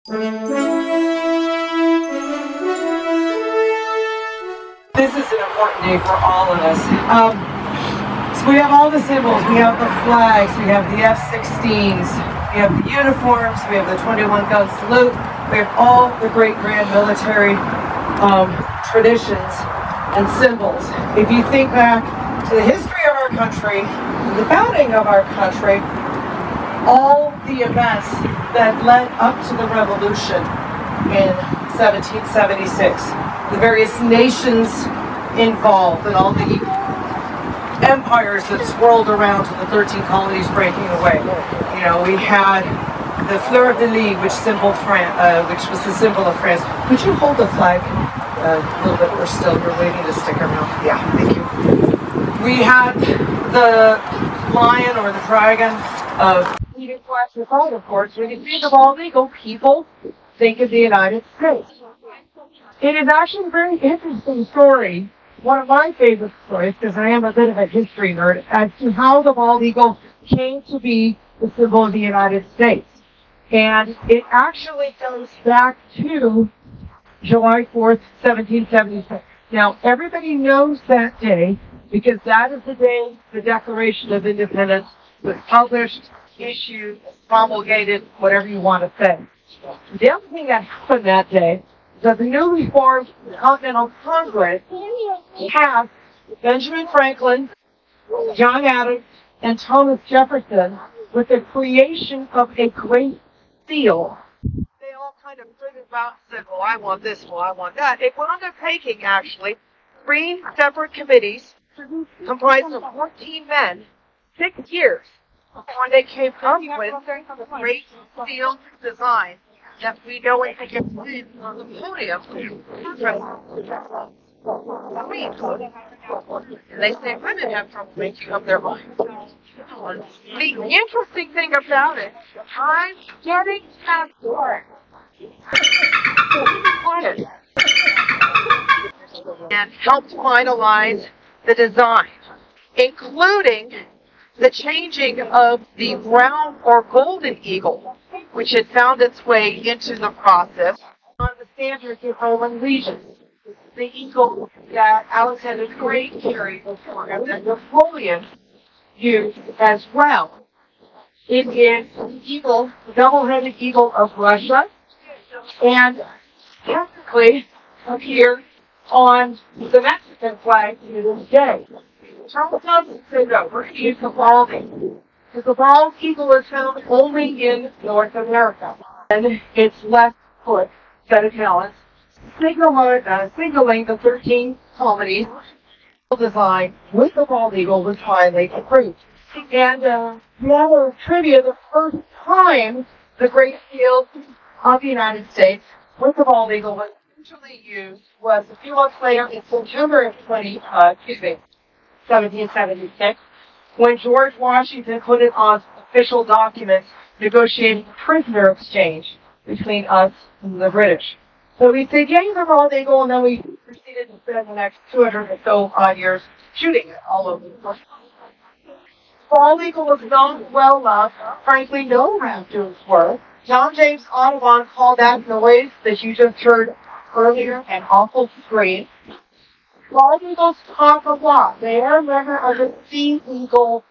This is an important day for all of us. So we have all the symbols. We have the flags, we have the F-16s, we have the uniforms, we have the 21-gun salute, we have all the great grand military traditions and symbols. If you think back to the history of our country, the founding of our country, all the events that led up to the revolution in 1776, the various nations involved and all the empires that swirled around to the 13 colonies breaking away. You know, we had the fleur de lis, which was the symbol of France. Could you hold the flag a little bit? You're waiting to stick around. Yeah, thank you. We had the lion or the dragon of of course. When you think of all legal people, think of the United States. It is actually a very interesting story, one of my favorite stories, because I am a bit of a history nerd, as to how the bald eagle came to be the symbol of the United States. And it actually goes back to July 4th, 1776. Now, everybody knows that day because that is the day the Declaration of Independence was published, issued, promulgated, whatever you want to say. The other thing that happened that day is that the newly formed Continental Congress passed Benjamin Franklin, John Adams, and Thomas Jefferson with the creation of a great seal. They all kind of figured out and said, well, I want this, well, I want that. It wound up taking, actually, 3 separate committees comprised of 14 men, 6 years, before they came up with the great seal design that we know and can see on the podium. And they say women have trouble making up their minds. The interesting thing about it, I'm getting past work. And helped finalize the design, including the changing of the brown or golden eagle, which had found its way into the process on the standards of Roman legions. The eagle that Alexander the Great carried before him, that Napoleon used as well. It is the eagle, the double-headed eagle of Russia, and technically appears on the Mexican flag to this day. Charles Johnson said, no, we're going to use the bald eagle. Because the bald eagle is found only in North America. And its left foot, set of talents, signaling the 13 colonies. The design with the bald eagle was finally approved. And the other trivia, the first time the Great Seal of the United States with the bald eagle was actually used was a few months later in September of 1776, when George Washington put it on official documents negotiating a prisoner exchange between us and the British. So we said, yay, the bald eagle, and then we proceeded to spend the next 200 or so odd years shooting it all over the place. Bald eagle was not well loved. Frankly, no raptors were. John James Audubon called that noise that you just heard earlier an awful scream. Bald eagles talk a lot. They are a member of the sea eagle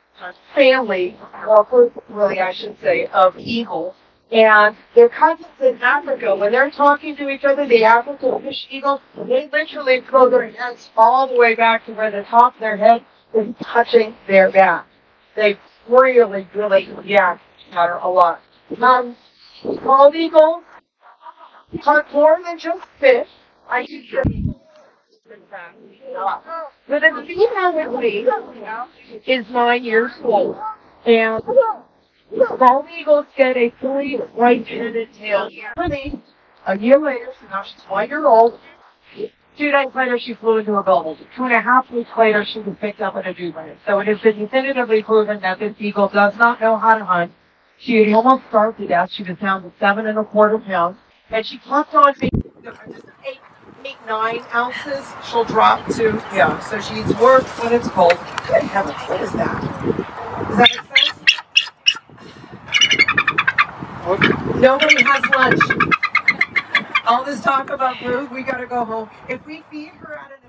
family, or group, really, I should say, of eagles. And their cousins in Africa, when they're talking to each other, the African fish eagles, they literally throw their heads all the way back to where the top of their head is touching their back. They really react to matter a lot. Bald eagles hunt more than just fish. I should say. But the female with me is 9 years old, and bald eagles get a fully white-headed tail. A year later, so now she's 1 year old. 2 days later, she flew into a bubble. 2.5 weeks later, she was picked up in a dewberry. So it has been definitively proven that this eagle does not know how to hunt. She had almost starved to death. She was down to 7 1/4 pounds, and she kept on being 8-9 ounces. She'll drop to, so she eats more when it's cold. Good heavens, what is that? Does that make sense? Nobody has lunch. All this talk about food, we gotta go home. If we feed her at an